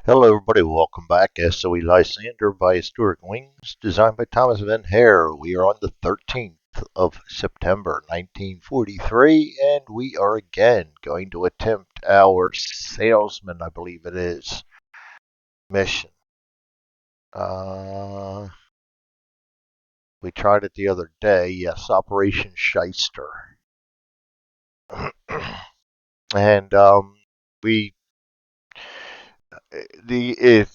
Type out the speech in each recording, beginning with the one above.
Hello, everybody. Welcome back. SOE Lysander by Historic Wings, designed by Thomas Van Hare. We are on the 13th of September, 1943, and we are again going to attempt our salesman, I believe it is, mission. We tried it the other day. Yes, Operation Shyster. and we the if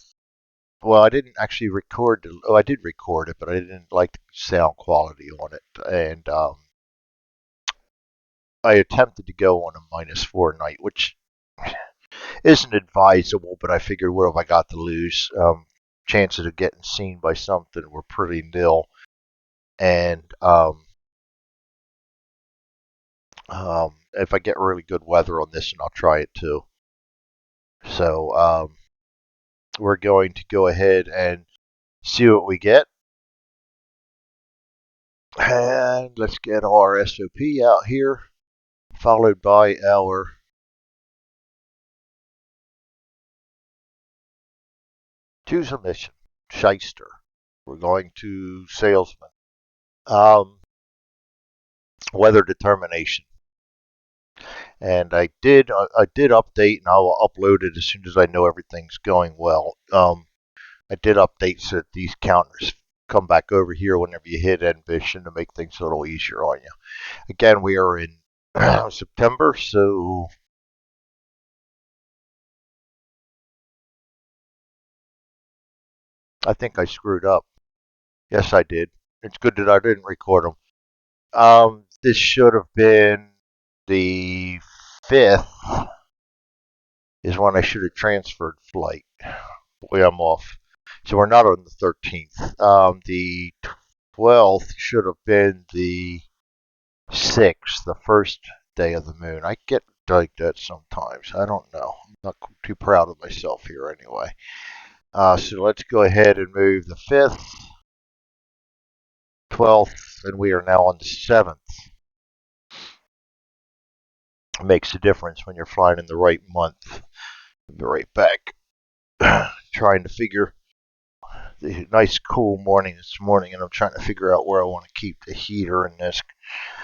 Well, I didn't actually record. Oh, I did record it, but I didn't like the sound quality on it. And I attempted to go on a -4 night, which isn't advisable. But I figured, what have I got to lose? Chances of getting seen by something were pretty nil. And if I get really good weather on this, and I'll try it too. So we're going to go ahead and see what we get. And let's get our SOP out here, followed by our choose a mission. Shyster. We're going to salesman. Um, weather determination. And I did update, and I will upload it as soon as I know everything's going well. I did update so that these counters come back over here whenever you hit end mission to make things a little easier on you. Again, we are in September, so I think I screwed up. Yes, I did. It's good that I didn't record them. This should have been the 5th is when I should have transferred flight. Boy, I'm off. So we're not on the 13th. The 12th should have been the 6th, the first day of the moon. I get like that sometimes. I don't know. I'm not too proud of myself here anyway. So let's go ahead and move the 5th, 12th, and we are now on the 7th. It makes a difference when you're flying in the right month. I'll be right back. Trying to figure the nice cool morning this morning, and I'm trying to figure out where I want to keep the heater in this.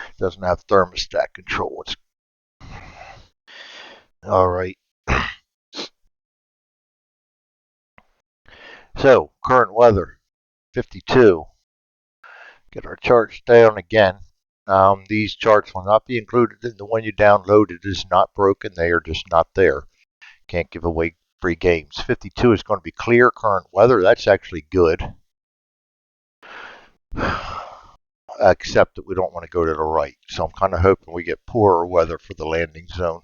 It doesn't have thermostat control. It's all right. So current weather 52. Get our charts down again. These charts will not be included in the one you download. It is not broken. They are just not there. Can't give away free games. 52 is going to be clear current weather. That's actually good. Except that we don't want to go to the right. So I'm kind of hoping we get poorer weather for the landing zone.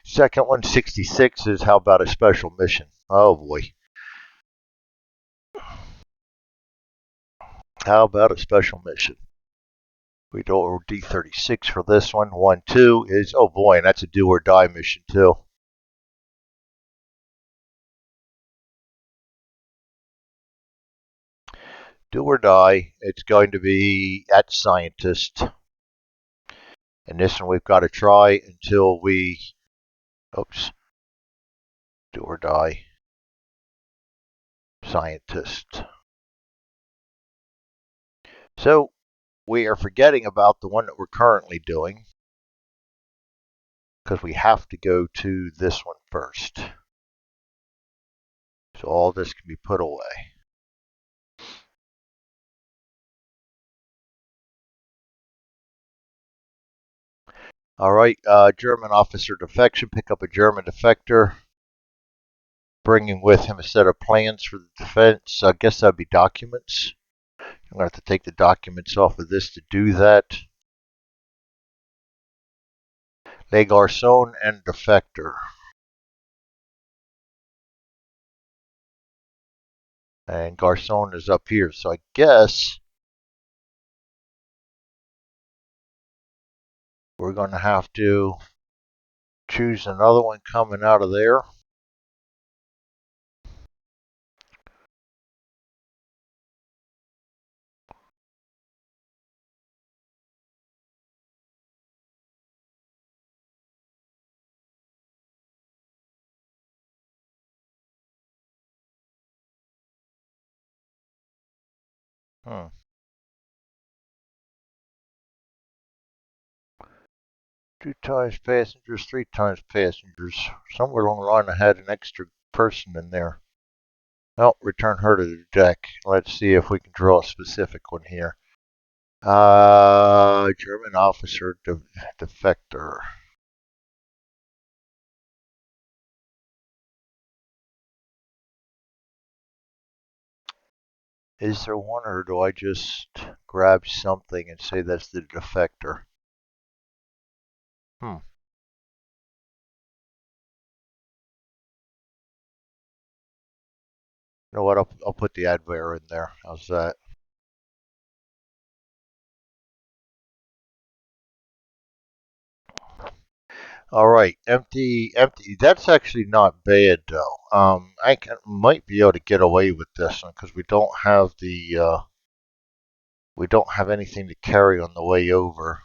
Second one, 66, is how about a special mission? Oh boy. How about a special mission? We do D36 for this one. 1, 2 is, oh boy, and that's a do or die mission too. Do or die. It's going to be at scientist. And this one we've got to try until we, oops, do or die. Scientist. So we are forgetting about the one that we're currently doing because we have to go to this one first. So all this can be put away. All right, German officer defection. Pick up a German defector, bringing with him a set of plans for the defense. I guess that'd be documents. I'm going to have to take the documents off of this to do that. Les Garçons and defector. And Garçon is up here. So I guess we're going to have to choose another one coming out of there. Hmm. 2 times passengers, 3 times passengers. Somewhere along the line I had an extra person in there. Well, return her to the deck. Let's see if we can draw a specific one here. German officer defector. Is there one, or do I just grab something and say that's the defector? Hmm. You know what? I'll put the adver in there. How's that? All right, empty, empty. That's actually not bad though. Might be able to get away with this one because we don't have anything to carry on the way over.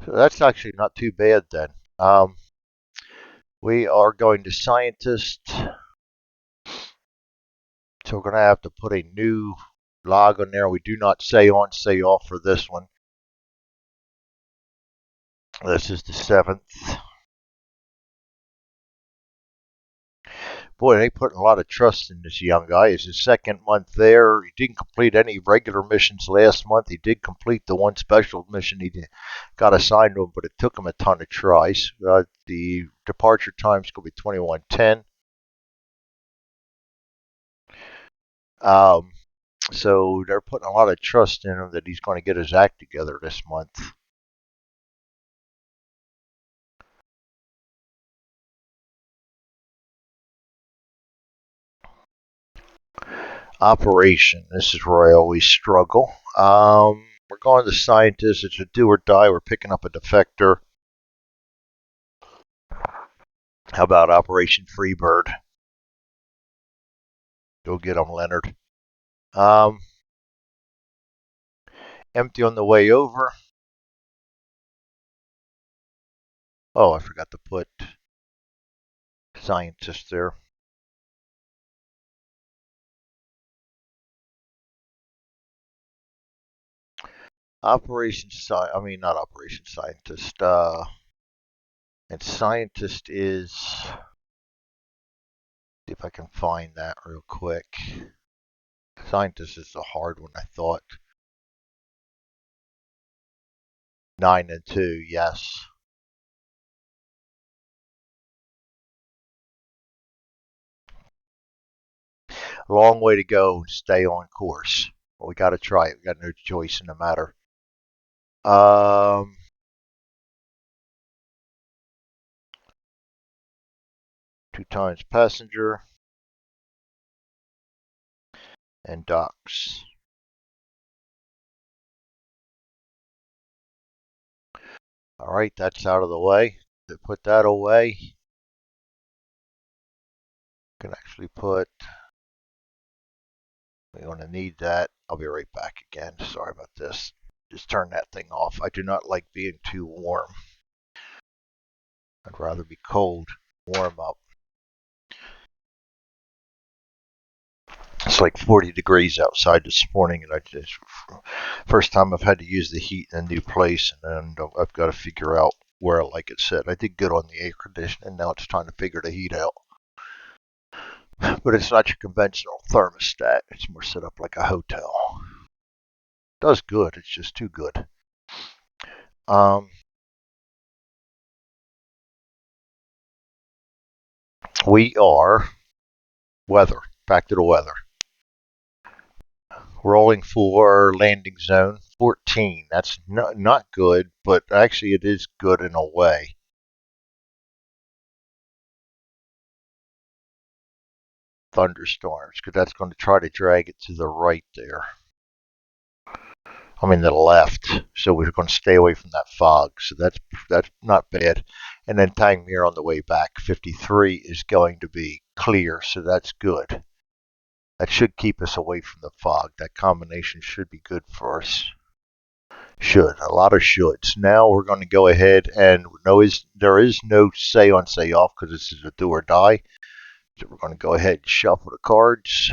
So that's actually not too bad then. We are going to scientist, so we're going to have to put a new log on there. We do not say on, say off for this one. This is the 7th. Boy, they put a lot of trust in this young guy. It's his 2nd month there. He didn't complete any regular missions last month. He did complete the one special mission he got assigned to him, but it took him a ton of tries. The departure time is going to be 21:10. Um, so they're putting a lot of trust in him that he's going to get his act together this month. Operation. This is where I always struggle. We're going to scientists. It's a do or die. We're picking up a defector. How about Operation Freebird? Go get him, Leonard. Um, Empty on the way over. Oh, I forgot to put scientist there. I mean, not Operation Scientist. And scientist is. See if I can find that real quick. Scientist is a hard one, I thought. 9 and 2, yes. A long way to go to stay on course. Well, we got to try it. We got no choice in the matter. Um, 2 times passenger and docks. All right, that's out of the way. To put that away, you can actually put. We're going to need that. I'll be right back again. Sorry about this. Just turn that thing off. I do not like being too warm. I'd rather be cold, warm up. It's like 40 degrees outside this morning, and I just first time I've had to use the heat in a new place, and I've got to figure out where I like it set. I did good on the air conditioning. Now it's time to figure the heat out. But it's not your conventional thermostat. It's more set up like a hotel. Does good. It's just too good. Um, we are weather. Back to the weather. Rolling for landing zone 14. That's not good, but actually it is good in a way. Thunderstorms, because that's going to try to drag it to the right there. I mean, the left. So we're going to stay away from that fog. So that's not bad. And then Tangmere on the way back, 53 is going to be clear, so that's good. That should keep us away from the fog. That combination should be good for us. Should. A lot of shoulds. Now we're going to go ahead and there is no say on say off because this is a do or die. So we're going to go ahead and shuffle the cards.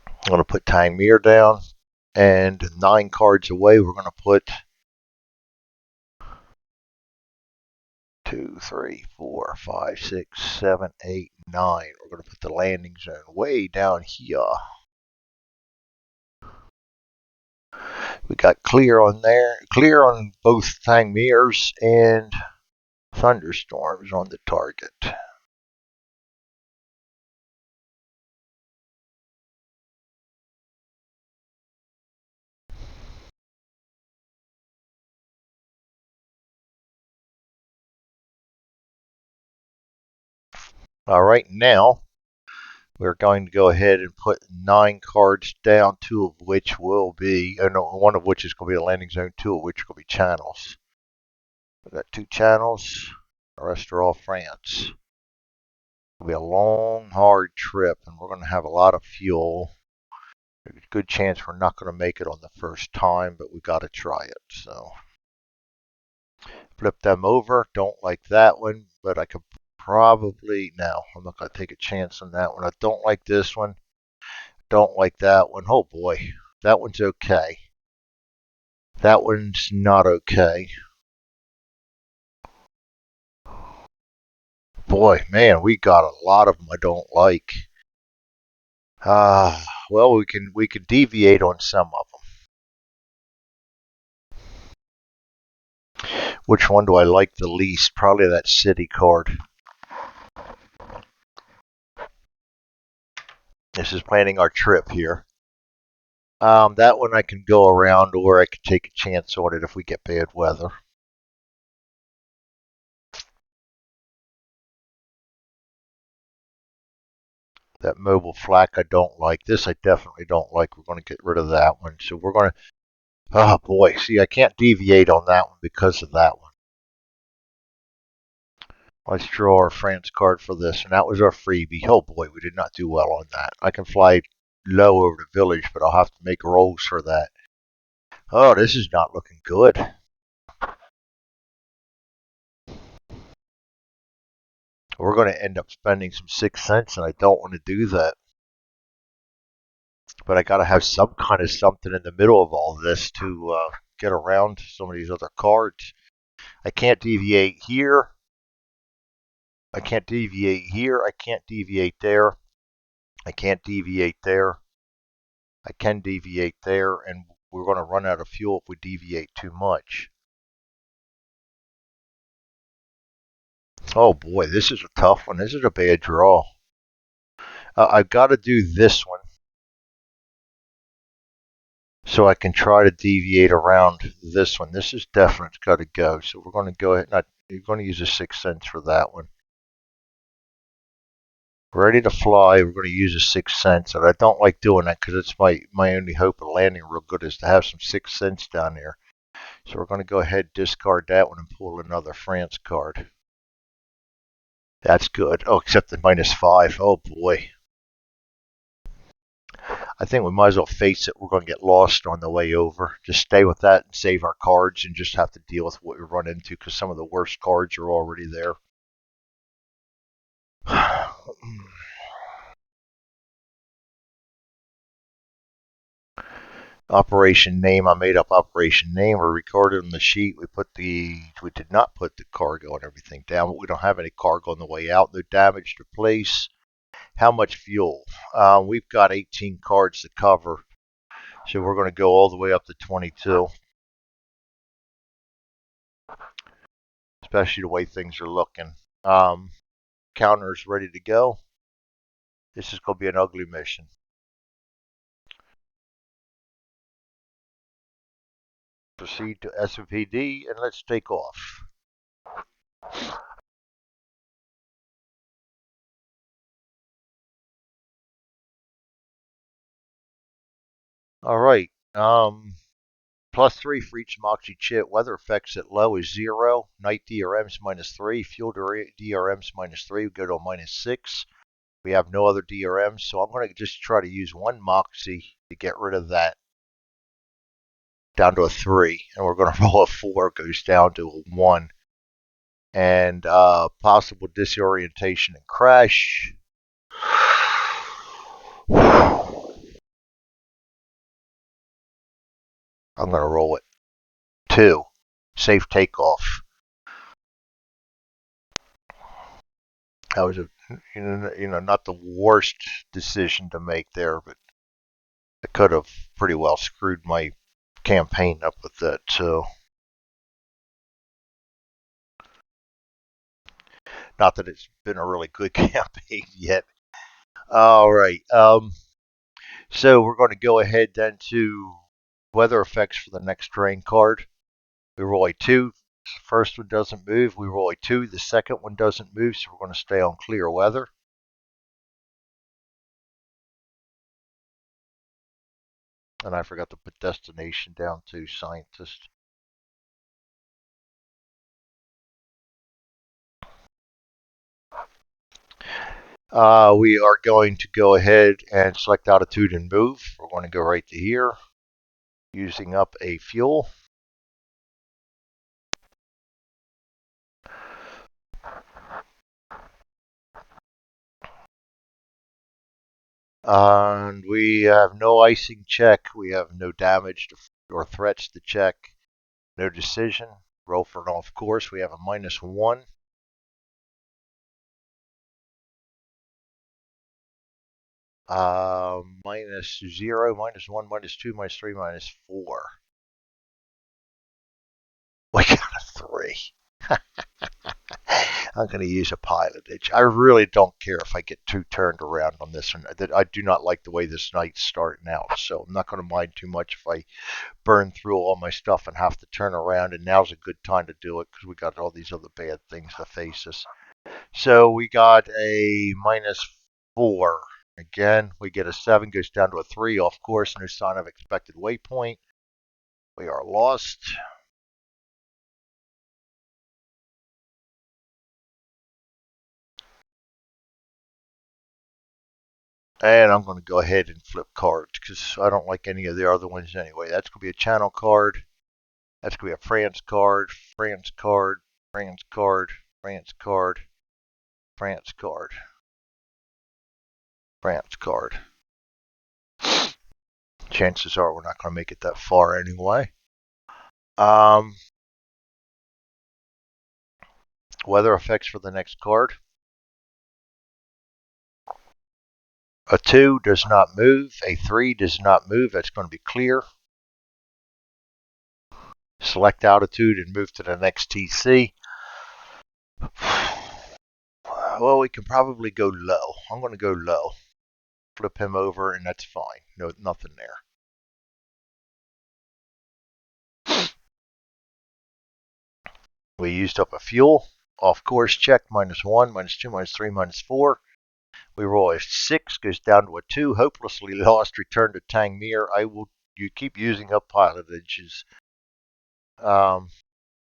I'm going to put Tang Mir down. And 9 cards away, we're going to put 2, 3, 4, 5, 6, 7, 8, 9. We're going to put the landing zone way down here. We got clear on there, clear on both Tang Mirs and thunderstorms on the target. All right, now we're going to go ahead and put 9 cards down, 2 of which will be, no, 1 of which is going to be a landing zone, 2 of which are going to be channels. We've got 2 channels, the rest are all France. It'll be a long, hard trip, and we're going to have a lot of fuel. There's a good chance we're not going to make it on the first time, but we got to try it. So flip them over. Don't like that one, but I could probably, no, I'm not going to take a chance on that one. I don't like this one. Don't like that one. Oh boy, that one's okay. That one's not okay. Boy, man, we got a lot of them I don't like. Well, we can deviate on some of them. Which one do I like the least? Probably that city card. This is planning our trip here. That one I can go around, or I could take a chance on it if we get bad weather. That mobile flak I don't like. This I definitely don't like. We're going to get rid of that one. So we're going to, oh boy, see, I can't deviate on that one because of that one. Let's draw our France card for this, and that was our freebie. Oh boy, we did not do well on that. I can fly low over the village, but I'll have to make rolls for that. Oh, this is not looking good. We're going to end up spending some 6 cents, and I don't want to do that. But I got to have some kind of something in the middle of all this to get around some of these other cards. I can't deviate here. I can't deviate here. I can't deviate there. I can't deviate there. I can deviate there, and we're going to run out of fuel if we deviate too much. Oh boy, this is a tough one. This is a bad draw. I've got to do this one so I can try to deviate around this one. This is definitely got to go. So we're going to go ahead. You're going to use a 6 cents for that one. Ready to fly. We're going to use a 6 cents, and I don't like doing that because it's my only hope of landing real good is to have some 6 cents down there. So we're going to go ahead, discard that one, and pull another France card. That's good. Oh, except the -5. Oh boy. I think we might as well face it. We're going to get lost on the way over. Just stay with that and save our cards and just have to deal with what we run into because some of the worst cards are already there. Operation name. I made up operation name. We recorded on the sheet. We did not put the cargo and everything down, but we don't have any cargo on the way out. No damage to place. How much fuel? We've got 18 cards to cover. So we're going to go all the way up to 22. Especially the way things are looking. Counters ready to go. This is going to be an ugly mission. Proceed to SOPD and let's take off. All right. +3 for each Moxie chip. Weather effects at low is 0. Night DRMs -3. Fuel DRMs -3. We go to a -6. We have no other DRMs, so I'm going to just try to use 1 Moxie to get rid of that down to a 3, and we're going to roll a 4, goes down to a 1. And possible disorientation and crash. I'm going to roll it. 2. Safe takeoff. That was not the worst decision to make there, but I could have pretty well screwed my campaign up with that. So, not that it's been a really good campaign yet. All right. So we're going to go ahead then to weather effects for the next terrain card. We roll a 2. The first one doesn't move. We roll a 2. The second one doesn't move, so we're going to stay on clear weather. And I forgot to put destination down to scientist. We are going to go ahead and select altitude and move. We're going to go right to here, using up a fuel. And we have no icing check. We have no damage or threats to check. No decision. Roll for an off course. We have a -1. -0, -1, -2, -3, -4. We got a 3. I'm going to use a pilotage. I really don't care if I get 2 turned around on this one. I do not like the way this night's starting out, so I'm not going to mind too much if I burn through all my stuff and have to turn around, and now's a good time to do it because we got all these other bad things to face us. So we got a -4. Again, we get a 7, goes down to a 3, off course, no sign of expected waypoint. We are lost. And I'm going to go ahead and flip cards because I don't like any of the other ones anyway. That's going to be a channel card. That's going to be a France card, France card, France card, France card, France card, France card. Chances are we're not going to make it that far anyway. Weather effects for the next card. A 2 does not move. A 3 does not move. That's going to be clear. Select altitude and move to the next TC. Well, we can probably go low. I'm going to go low. Flip him over, and that's fine. No, nothing there. We used up a fuel. Off course check, -1, -2, -3, -4. We roll a 6, goes down to a 2. Hopelessly lost, return to Tangmere. You keep using up pilotages.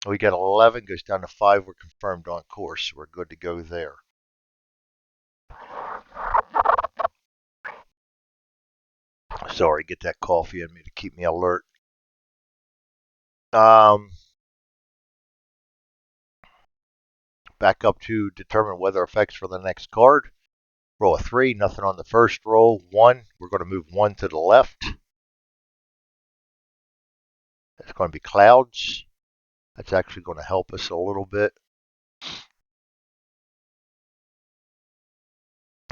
We get 11, goes down to 5. We're confirmed on course, so we're good to go there. Sorry, get that coffee in me to keep me alert. Back up to determine weather effects for the next card. Roll a 3, nothing on the first roll. 1, we're going to move 1 to the left. It's going to be clouds. That's actually going to help us a little bit.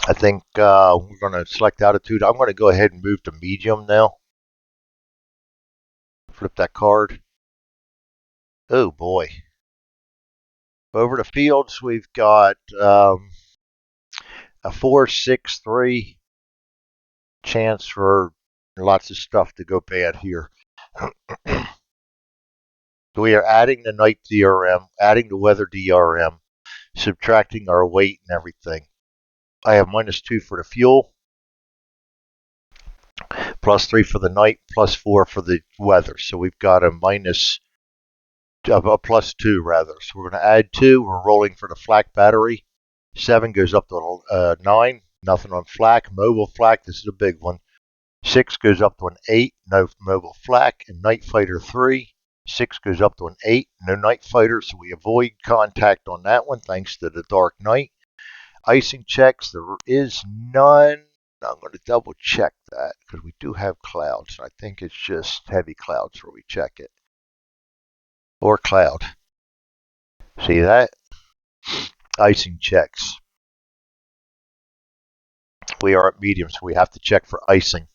I think we're going to select altitude. I'm going to go ahead and move to medium now. Flip that card. Oh boy. Over the fields, we've got a 4, 6, 3 chance for lots of stuff to go bad here. We are adding the night DRM, adding the weather DRM, subtracting our weight and everything. I have -2 for the fuel, +3 for the night, +4 for the weather. So we've got a +2 rather. So we're going to add 2. We're rolling for the flak battery. 7 goes up to 9. Nothing on flak. Mobile flak. This is a big one. 6 goes up to an 8, no mobile flak, and Night Fighter 3. 6 goes up to an 8, no Night Fighter, so we avoid contact on that one thanks to the Dark Knight. Icing checks, there is none. I'm going to double check that because we do have clouds. I think it's just heavy clouds where we check it. Or cloud. See that? Icing checks. We are at medium, so we have to check for icing.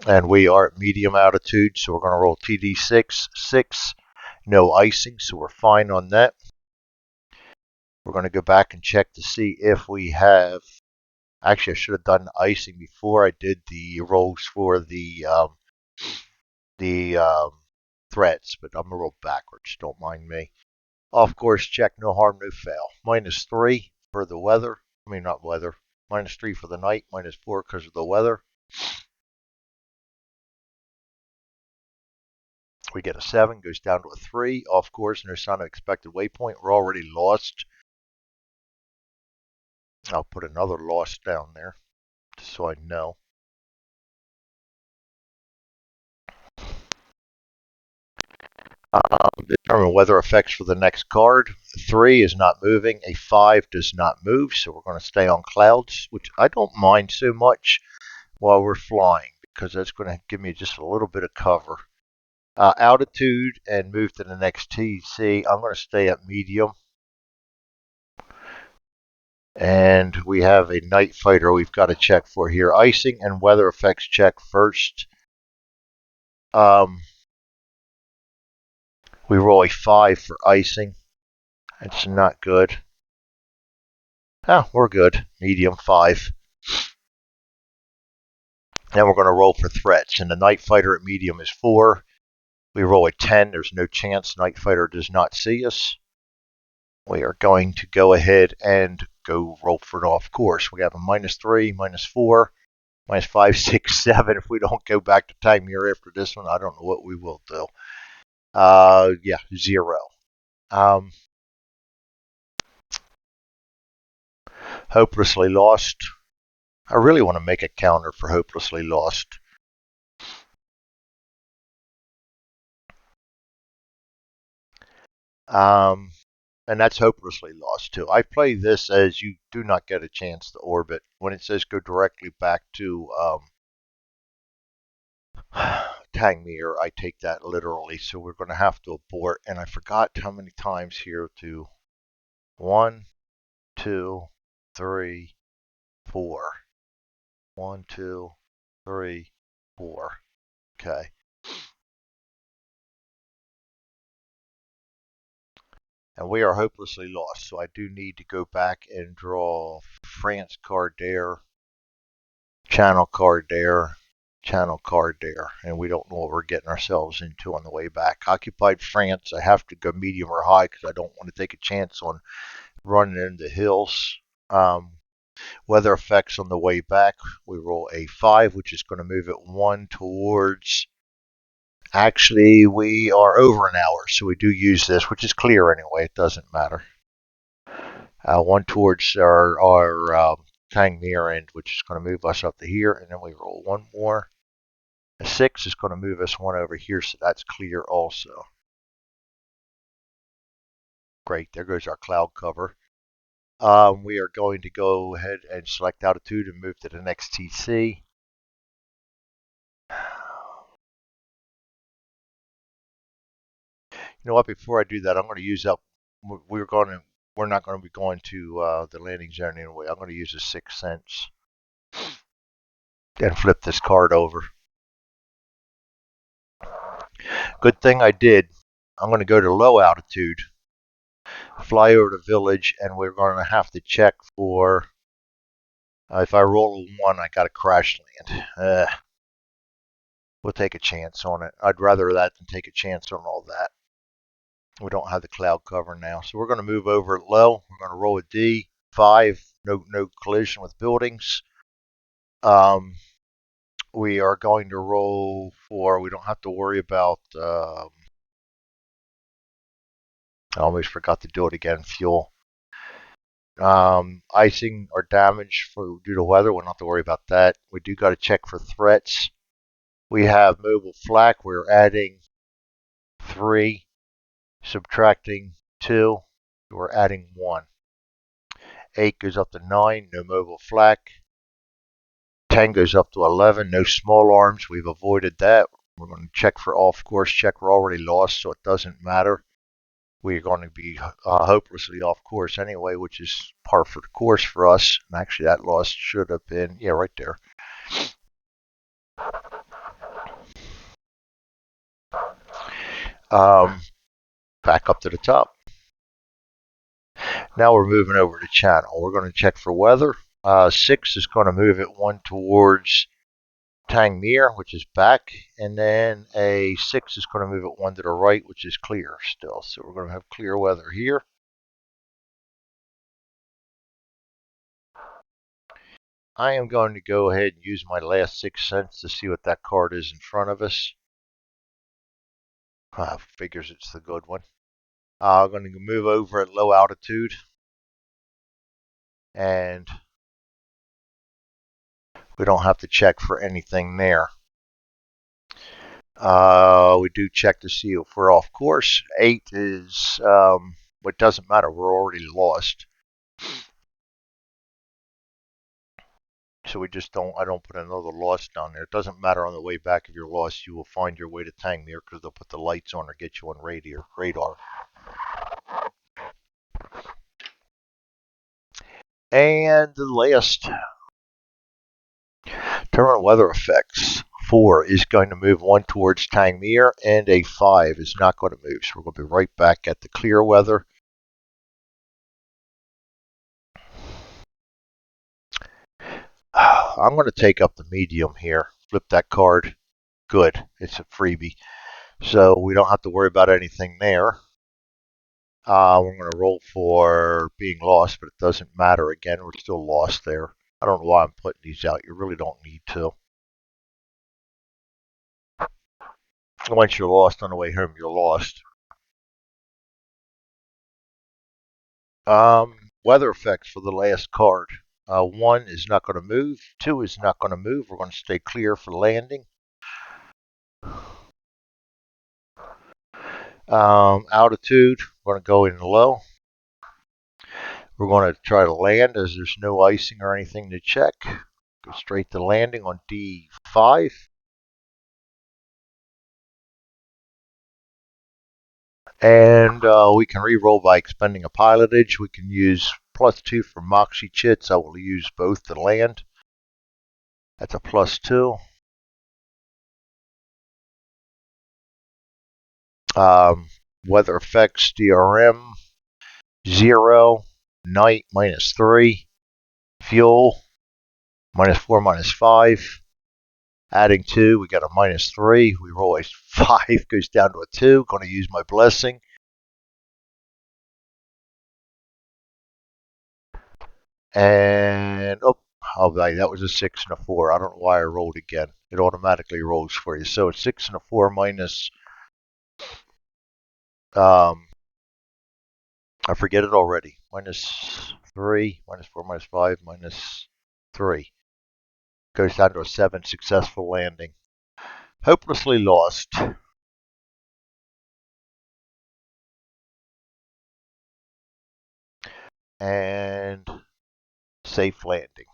And we are at medium altitude, so we're going to roll TD6, 6, no icing, so we're fine on that. We're going to go back and check to see if we have, actually I should have done icing before I did the rolls for the threats, but I'm going to roll backwards, don't mind me. Off course check, no harm, no foul. -3 for the weather, I mean not weather, -3 for the night, -4 because of the weather. We get a 7, goes down to a 3. Off course, no sign of expected waypoint. We're already lost. I'll put another lost down there just so I know. Determine weather effects for the next card. A 3 is not moving. A 5 does not move, so we're going to stay on clouds, which I don't mind so much while we're flying because that's going to give me just a little bit of cover. Altitude and move to the next TC. I'm going to stay at medium. And we have a Night Fighter we've got to check for here. Icing and weather effects check first. We roll a 5 for icing. It's not good. Oh, we're good. Medium 5. Then we're going to roll for threats. And the Night Fighter at medium is 4. We roll a 10. There's no chance Night Fighter does not see us. We are going to go ahead and go roll for an off course. We have a -3, -4, -5, 6, 7. If we don't go back to time here after this one, I don't know what we will do. Yeah, 0. Hopelessly lost. I really want to make a counter for hopelessly lost. And that's hopelessly lost too. I play this as you do not get a chance to orbit. When it says go directly back to Tangmere, I take that literally. So we're going to have to abort. And I forgot how many times here to 1, 2, 3, 4. 1, 2, 3, 4. Okay. And we are hopelessly lost. So I do need to go back and draw France card there, channel card there, channel card there. And we don't know what we're getting ourselves into on the way back. Occupied France, I have to go medium or high because I don't want to take a chance on running into hills. Weather effects on the way back. We roll a 5, which is going to move it 1 towards. Actually, we are over an hour, so we do use this, which is clear anyway. It doesn't matter. 1 towards our Tang near end, which is going to move us up to here, and then we roll 1 more. A 6 is going to move us 1 over here, so that's clear also. Great, there goes our cloud cover. We are going to go ahead and select altitude and move to the next TC. You know what? Before I do that, I'm going to use up. We're not going to be going to the landing zone anyway. I'm going to use a 6 cents and flip this card over. Good thing I did. I'm going to go to low altitude, fly over the village, and we're going to have to check for. If I roll a 1, I got to crash land. We'll take a chance on it. I'd rather that than take a chance on all that. We don't have the cloud cover now, so we're going to move over low. We're going to roll a D5. No collision with buildings. We are going to roll for. We don't have to worry about. I almost forgot to do it again. Fuel. Icing or damage due to weather, we don't have to worry about that. We do got to check for threats. We have mobile flak. We're adding 3, subtracting 2. We're adding 1. 8 goes up to 9, no mobile flak. 10 goes up to 11, no small arms. We've avoided that. We're going to check for off course check. We're already lost, so it doesn't matter. We're going to be hopelessly off course anyway, which is par for the course for us. And actually, that loss should have been, yeah, right there. Back up to the top. Now we're moving over to channel. We're going to check for weather. 6 is going to move it 1 towards Tangmere, which is back, and then a 6 is going to move it 1 to the right, which is clear still. So we're going to have clear weather here. I am going to go ahead and use my last 6 cents to see what that card is in front of us. Figures it's the good one. I'm going to move over at low altitude, and we don't have to check for anything there. We do check to see if we're off course. 8 is, it doesn't matter, we're already lost. So we just I don't put another loss down there. It doesn't matter on the way back if you're lost, you will find your way to Tangmere because they'll put the lights on or get you on radar. And the last terminal weather effects. 4 is going to move 1 towards Tangmere, and a 5 is not going to move. So we're going to be right back at the clear weather. I'm going to take up the medium here. Flip that card. Good. It's a freebie. So we don't have to worry about anything there. We're going to roll for being lost, but it doesn't matter. Again, we're still lost there. I don't know why I'm putting these out. You really don't need to. Once you're lost on the way home, you're lost. Weather effects for the last card. 1 is not going to move. 2 is not going to move. We're going to stay clear for landing. Altitude, we're going to go in low. We're going to try to land as there's no icing or anything to check. Go straight to landing on D5. And we can re-roll by expending a pilotage. We can use +2 for Moxie Chits. I will use both to land. That's a +2. Weather effects, DRM, 0. Night, -3. Fuel, -4, -5. Adding 2, we got a -3. We roll a 5, goes down to a 2. Going to use my blessing. And, that was a 6 and a 4. I don't know why I rolled again. It automatically rolls for you. So it's 6 and a 4 minus, I forget it already. -3, -4, -5, -3. Goes down to a 7, successful landing. Hopelessly lost. And safe landing.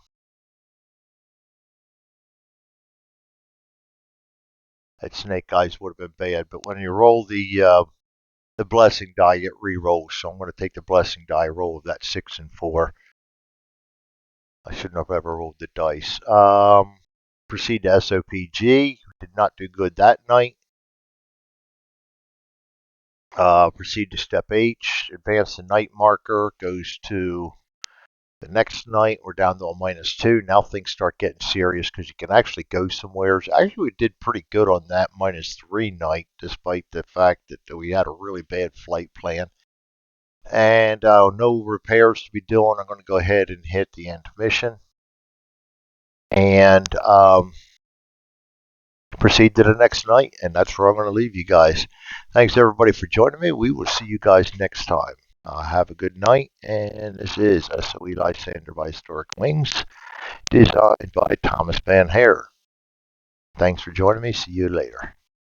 That snake eyes would have been bad, but when you roll the blessing die, it re-rolls. So I'm going to take the blessing die roll of that 6 and 4. I shouldn't have ever rolled the dice. Proceed to SOPG. Did not do good that night. Proceed to step H. Advance the night marker. Goes to the next night. We're down to a -2. Now things start getting serious because you can actually go somewhere. Actually, we did pretty good on that -3 night, despite the fact that we had a really bad flight plan. And no repairs to be doing. I'm going to go ahead and hit the end mission. And proceed to the next night. And that's where I'm going to leave you guys. Thanks, everybody, for joining me. We will see you guys next time. Have a good night, and this is SOE Lysander by Historic Wings, designed by Thomas Van Hare. Thanks for joining me. See you later.